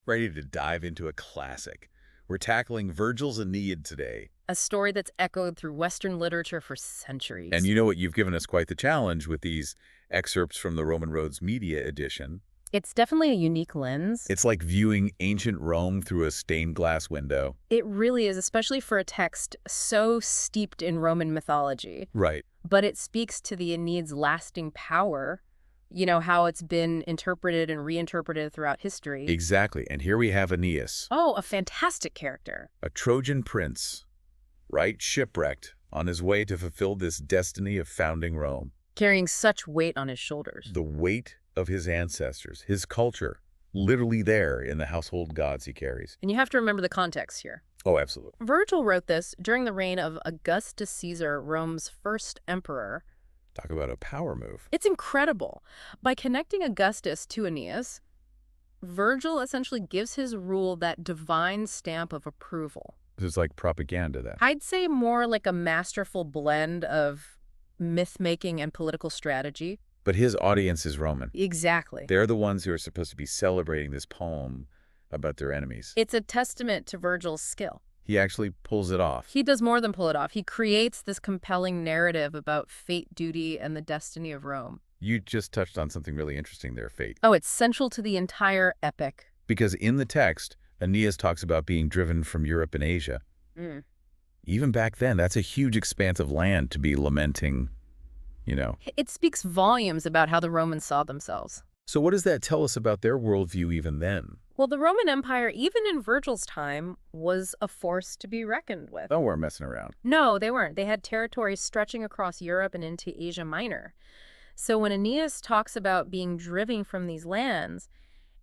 Ready to dive into a classic. We're tackling Virgil's Aeneid today. A story that's echoed through Western literature for centuries. And you know what? You've given us quite the challenge with these excerpts from the Roman Roads Media edition. It's definitely a unique lens. It's like viewing ancient Rome through a stained glass window. It really is, especially for a text so steeped in Roman mythology. Right. But it speaks to the Aeneid's lasting power, you know, how it's been interpreted and reinterpreted throughout history. Exactly. And here we have Aeneas. Oh, a fantastic character. A Trojan prince, right? Shipwrecked on his way to fulfill this destiny of founding Rome. Carrying such weight on his shoulders. The weight of his ancestors, his culture, literally there in the household gods he carries. And you have to remember the context here. Oh, absolutely. Virgil wrote this during the reign of Augustus Caesar, Rome's first emperor. Talk about a power move. It's incredible. By connecting Augustus to Aeneas, Virgil essentially gives his rule that divine stamp of approval. It's like propaganda then. I'd say more like a masterful blend of myth-making and political strategy. But his audience is Roman. Exactly. They're the ones who are supposed to be celebrating this poem about their enemies. It's a testament to Virgil's skill. He actually pulls it off. He does more than pull it off. He creates this compelling narrative about fate, duty, and the destiny of Rome. You just touched on something really interesting there, fate. Oh, it's central to the entire epic. Because in the text, Aeneas talks about being driven from Europe and Asia. Even back then, that's a huge expanse of land to be lamenting, you know. It speaks volumes about how the Romans saw themselves. So what does that tell us about their worldview even then? Well, the Roman Empire, even in Virgil's time, was a force to be reckoned with. Oh, we're messing around. No, they weren't. They had territories stretching across Europe and into Asia Minor. So when Aeneas talks about being driven from these lands,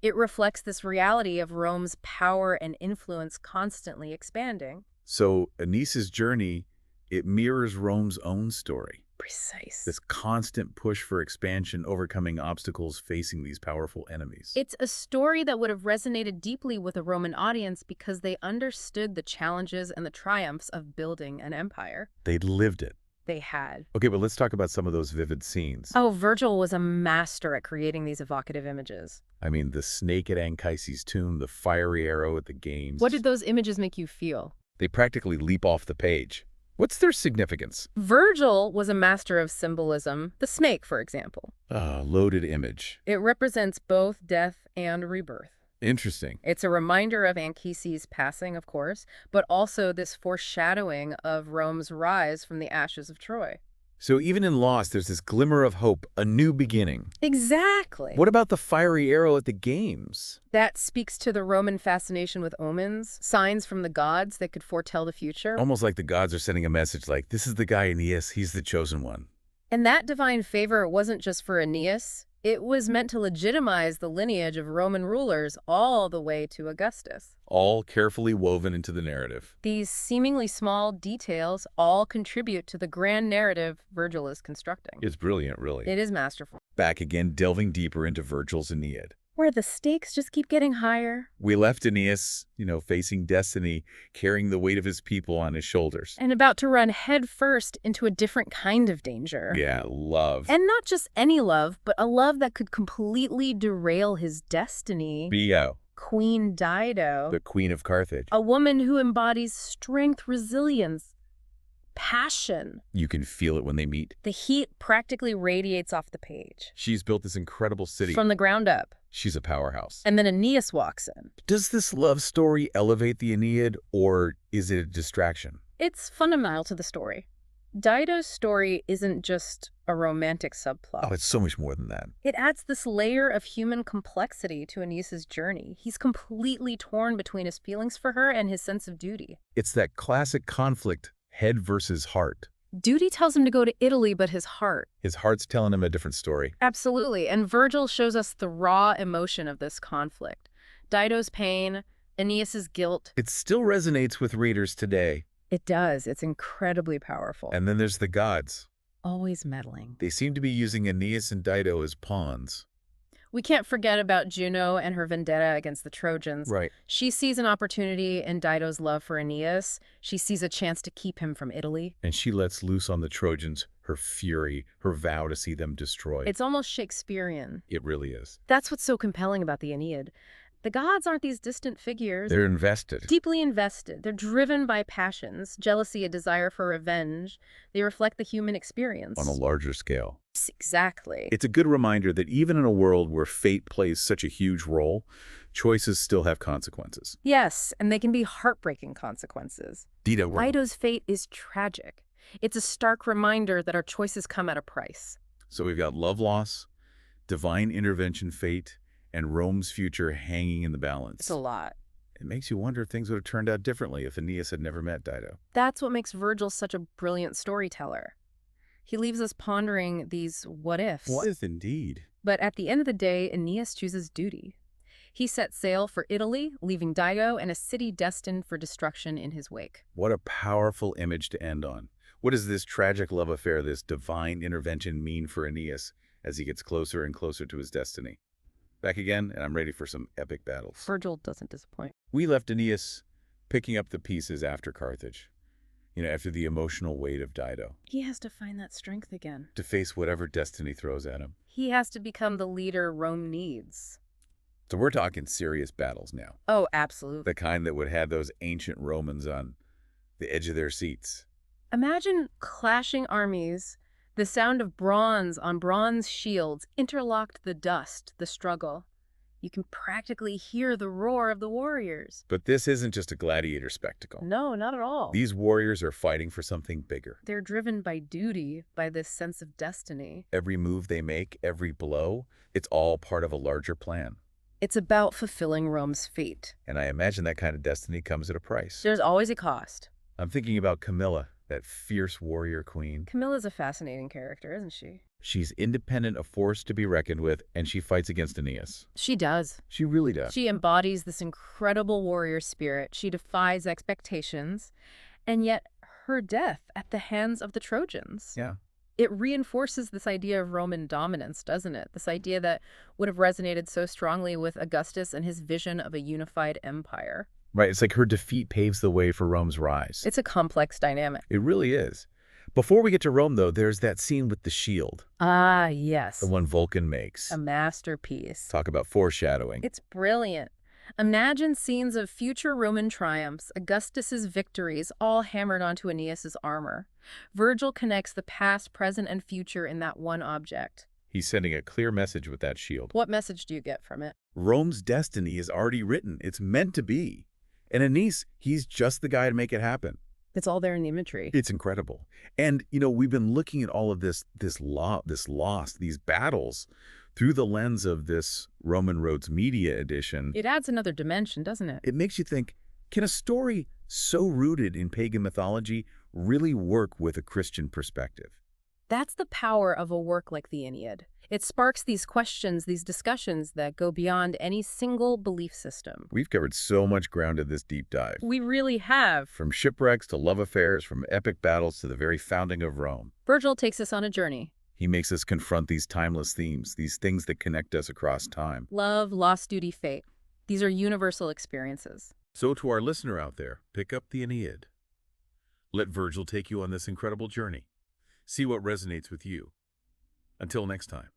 it reflects this reality of Rome's power and influence constantly expanding. So Aeneas' journey, it mirrors Rome's own story. Precise. This constant push for expansion, overcoming obstacles facing these powerful enemies. It's a story that would have resonated deeply with a Roman audience because they understood the challenges and the triumphs of building an empire. They'd lived it. They had. Okay, but let's talk about some of those vivid scenes. Oh, Virgil was a master at creating these evocative images. I mean, the snake at Anchises' tomb, the fiery arrow at the games. What did those images make you feel? They practically leap off the page. What's their significance? Virgil was a master of symbolism. The snake, for example. Loaded image. It represents both death and rebirth. Interesting. It's a reminder of Anchises' passing, of course, but also this foreshadowing of Rome's rise from the ashes of Troy. So even in loss, there's this glimmer of hope, a new beginning. Exactly. What about the fiery arrow at the games? That speaks to the Roman fascination with omens, signs from the gods that could foretell the future. Almost like the gods are sending a message like, this is the guy Aeneas, he's the chosen one. And that divine favor wasn't just for Aeneas. It was meant to legitimize the lineage of Roman rulers all the way to Augustus. All carefully woven into the narrative. These seemingly small details all contribute to the grand narrative Virgil is constructing. It's brilliant, really. It is masterful. Back again, delving deeper into Virgil's Aeneid. Where the stakes just keep getting higher. We left Aeneas, facing destiny, carrying the weight of his people on his shoulders. And about to run headfirst into a different kind of danger. Yeah, love. And not just any love, but a love that could completely derail his destiny. B.O. Queen Dido. The Queen of Carthage. A woman who embodies strength, resilience, passion. You can feel it when they meet. The heat practically radiates off the page. She's built this incredible city. From the ground up. She's a powerhouse. And then Aeneas walks in. Does this love story elevate the Aeneid, or is it a distraction? It's fundamental to the story. Dido's story isn't just a romantic subplot. Oh, it's so much more than that. It adds this layer of human complexity to Aeneas' journey. He's completely torn between his feelings for her and his sense of duty. It's that classic conflict, head versus heart. Duty tells him to go to Italy, but his heart's telling him a different story. Absolutely. And Virgil shows us the raw emotion of this conflict. Dido's pain, Aeneas' guilt. It still resonates with readers today. It does. It's incredibly powerful. And then there's the gods. Always meddling. They seem to be using Aeneas and Dido as pawns. We can't forget about Juno and her vendetta against the Trojans. Right. She sees an opportunity in Dido's love for Aeneas. She sees a chance to keep him from Italy. And she lets loose on the Trojans her fury, her vow to see them destroyed. It's almost Shakespearean. It really is. That's what's so compelling about the Aeneid. The gods aren't these distant figures. They're invested. Deeply invested. They're driven by passions, jealousy, a desire for revenge. They reflect the human experience. On a larger scale. Exactly. It's a good reminder that even in a world where fate plays such a huge role, choices still have consequences. Yes, and they can be heartbreaking consequences. Dido's fate is tragic. It's a stark reminder that our choices come at a price. So we've got love loss, divine intervention fate, and Rome's future hanging in the balance. It's a lot. It makes you wonder if things would have turned out differently if Aeneas had never met Dido. That's what makes Virgil such a brilliant storyteller. He leaves us pondering these what-ifs. What if indeed? But at the end of the day, Aeneas chooses duty. He sets sail for Italy, leaving Dido and a city destined for destruction in his wake. What a powerful image to end on. What does this tragic love affair, this divine intervention mean for Aeneas as he gets closer and closer to his destiny? Back again, and I'm ready for some epic battles. Virgil doesn't disappoint. We left Aeneas picking up the pieces after Carthage, after the emotional weight of Dido, He has to find that strength again. to face whatever destiny throws at him. He has to become the leader Rome needs. So we're talking serious battles now, Oh, absolutely. the kind that would have those ancient Romans on the edge of their seats. Imagine clashing armies. The sound of bronze on bronze shields interlocked the dust, the struggle. You can practically hear the roar of the warriors. But this isn't just a gladiator spectacle. No, not at all. These warriors are fighting for something bigger. They're driven by duty, by this sense of destiny. Every move they make, every blow, it's all part of a larger plan. It's about fulfilling Rome's fate. And I imagine that kind of destiny comes at a price. There's always a cost. I'm thinking about Camilla, that fierce warrior queen. Camilla's a fascinating character, isn't she? She's independent, a force to be reckoned with, and she fights against Aeneas. She does. She really does. She embodies this incredible warrior spirit. She defies expectations, and yet her death at the hands of the Trojans. Yeah. It reinforces this idea of Roman dominance, doesn't it? This idea that would have resonated so strongly with Augustus and his vision of a unified empire. Right, it's like her defeat paves the way for Rome's rise. It's a complex dynamic. It really is. Before we get to Rome, though, there's that scene with the shield. Ah, yes. The one Vulcan makes. A masterpiece. Talk about foreshadowing. It's brilliant. Imagine scenes of future Roman triumphs, Augustus's victories, all hammered onto Aeneas's armor. Virgil connects the past, present, and future in that one object. He's sending a clear message with that shield. What message do you get from it? Rome's destiny is already written. It's meant to be. And Aeneas, he's just the guy to make it happen. It's all there in the imagery. It's incredible. And, we've been looking at all of this loss, these battles through the lens of this Roman Roads Media edition. It adds another dimension, doesn't it? It makes you think, can a story so rooted in pagan mythology really work with a Christian perspective? That's the power of a work like the Aeneid. It sparks these questions, these discussions that go beyond any single belief system. We've covered so much ground in this deep dive. We really have. From shipwrecks to love affairs, from epic battles to the very founding of Rome. Virgil takes us on a journey. He makes us confront these timeless themes, these things that connect us across time. Love, loss, duty, fate. These are universal experiences. So to our listener out there, pick up the Aeneid. Let Virgil take you on this incredible journey. See what resonates with you. Until next time.